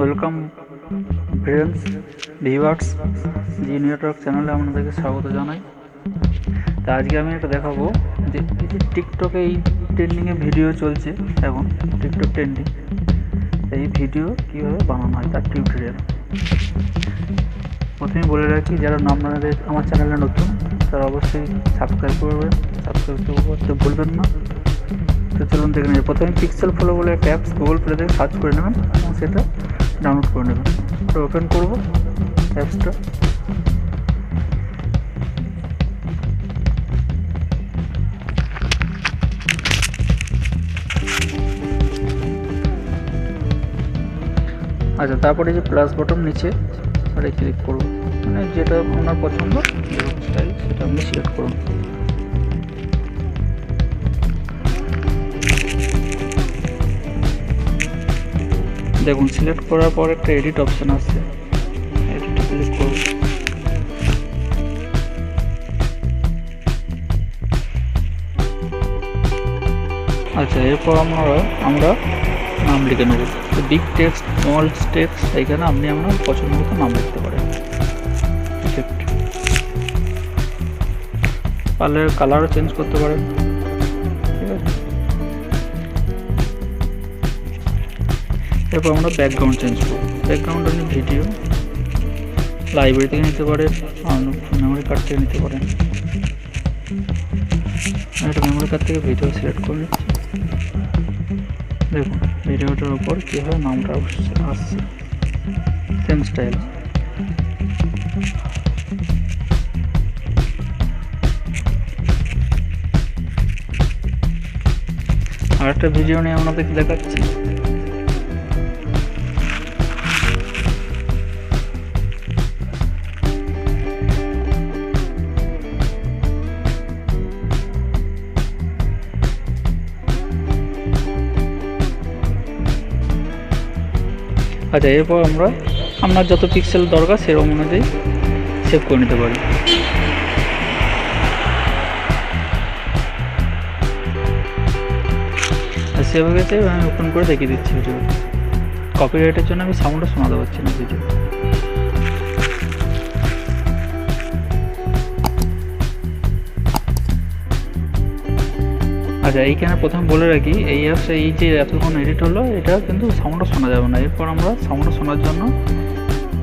Welcome friends, viewers, G network চ্যানেলে আপনাদেরকে স্বাগত জানাই। তা আজকে আমি একটা দেখাবো যে টিকটকে এই ট্রেন্ডিংয়ে ভিডিও চলছে এখন, টিকটক ট্রেন্ডিং, এই ভিডিও কীভাবে বানানো হয় তার টিউটোরিয়াল। প্রথমে বলে রাখি, যারা আপনাদের আমার চ্যানেলে নতুন তারা অবশ্যই সাবস্ক্রাইব করবেন, সাবস্ক্রাইব করতে ভুলবেন না। তো চলুন দেখে নেবেন। প্রথমে পিক্সেল ফলো বলে একটা অ্যাপস গুগল প্লে থেকে সার্চ করে নেবেন এবং সেটা ডাউনলোড করে নেবেন। ওটা ওপেন করবো অ্যাপসটা। আচ্ছা, তারপরে যে প্লাস বটন নিচে সেটা ক্লিক করুন, মানে যেটা আপনার পছন্দ স্টাইল সেটা আপনি সিলেক্ট করুন। দেখুন, সিলেক্ট করার পর একটা এডিট অপশান আসছে, এডিটে ক্লিক করুন। আচ্ছা, এরপর আমরা নাম লিখে নেব। তো বিগ টেক্সট, স্মল টেক্সট, এইখানে আপনি আপনার পছন্দ মতো নাম লিখতে পারেন। পারলে কালারও চেঞ্জ করতে পারেন, ঠিক আছে। এরপর আমরা ব্যাকগ্রাউন্ড চেঞ্জ করব। ব্যাকগ্রাউন্ড আপনি ভিডিও লাইব্রেরি থেকে নিতে পারেন, মেমোরি কার্ড থেকে নিতে পারেন। একটা মেমোরি কার্ড থেকে ভিডিও সিলেক্ট করে নিচ্ছি। দেখুন ভিডিওটার উপর কীভাবে নামটা আসছে, সেম স্টাইল। আর একটা ভিডিও নিয়ে আপনাদেরকে দেখাচ্ছি। আচ্ছা, এরপর আপনার যত পিক্সেল দরকার সেরকম অনুযায়ী সেভ করে নিতে পারি। সেভ হয়ে গেছে, আমি ওপেন করে দেখিয়ে দিচ্ছি ভিডিও। কপিরাইটের জন্য আমি সাউন্ডটা শোনাতে পারছি না ভিডিও। আচ্ছা, এইখানে প্রথমে বলে রাখি, এই অ্যাপসে এই যে এতক্ষণ এডিট হলো, এটা কিন্তু সাউন্ডটা শোনা যাবে না। এরপর আমরা সাউন্ডটা শোনার জন্য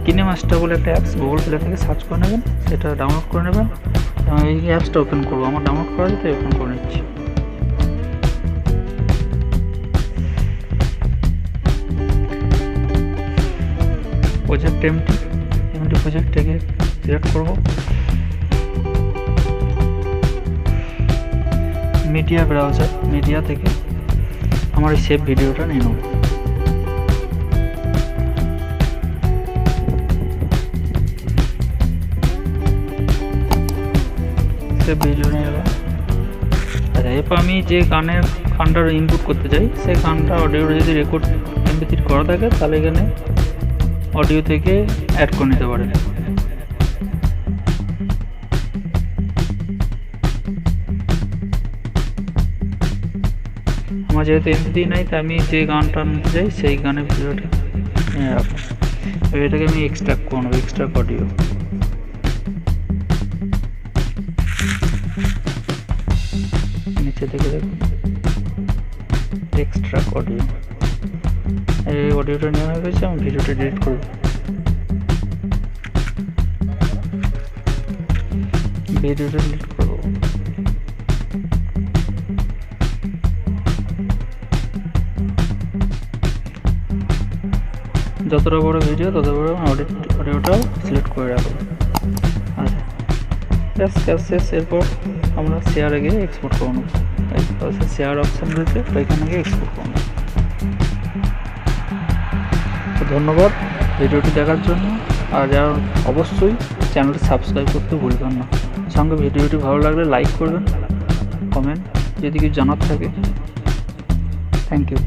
কিনেমাস্টার বলে একটা অ্যাপস গুগল প্লে থেকে সার্চ করে নেবেন, সেটা ডাউনলোড করে নেবেন এবং এই অ্যাপসটা ওপেন করবো। আমার ডাউনলোড করা যেতে ওপেন করে নিচ্ছি। প্রজেক্ট এমটি প্রজেক্টটাকে সিলেক্ট করবো। মিডিয়া ব্রাউজার, মিডিয়া থেকে আমার এই সেভ ভিডিওটা নিয়ে নেব। সেভ ভিডিও নিয়ে এলাম। আচ্ছা, এরপর আমি যে গানটা ইনপুট করতে চাই, সেই গানটা অডিওটা যদি রেকর্ড MP3 করা থাকে তাহলে এখানে অডিও থেকে অ্যাড করে নিতে পারেন। আমার যেহেতু MP3 নাই, তাই আমি যে গানটা নিতে চাই সেই গানের ভিডিওটা নিয়ে রাখবো। এটাকে আমি এক্সট্রাক্ট করে নেবো, এক্সট্রাক্ট অডিও। নিচে থেকে দেখুন এক্সট্রাক্ট অডিও। এই অডিওটা নেওয়া হয়ে গেছে, আমি ভিডিওটা ডিলিট করব। ভিডিওটা ডিলিট করব। যতটা বড় ভিডিও তত বড় অডিওটাও সিলেক্ট করে রাখবো। আচ্ছা, শেষ। এরপর আমরা শেয়ারে গিয়ে এক্সপোর্ট করে নেব। শেয়ার অপশান রয়েছে, ওইখানে গিয়ে এক্সপোর্ট করে নেব। তো ধন্যবাদ ভিডিওটি দেখার জন্য। আর যারা অবশ্যই চ্যানেলটি সাবস্ক্রাইব করতে ভুলবেন না। সঙ্গে ভিডিওটি ভালো লাগলে লাইক করবেন, কমেন্ট যদি কিছু জানার থাকে। Thank you.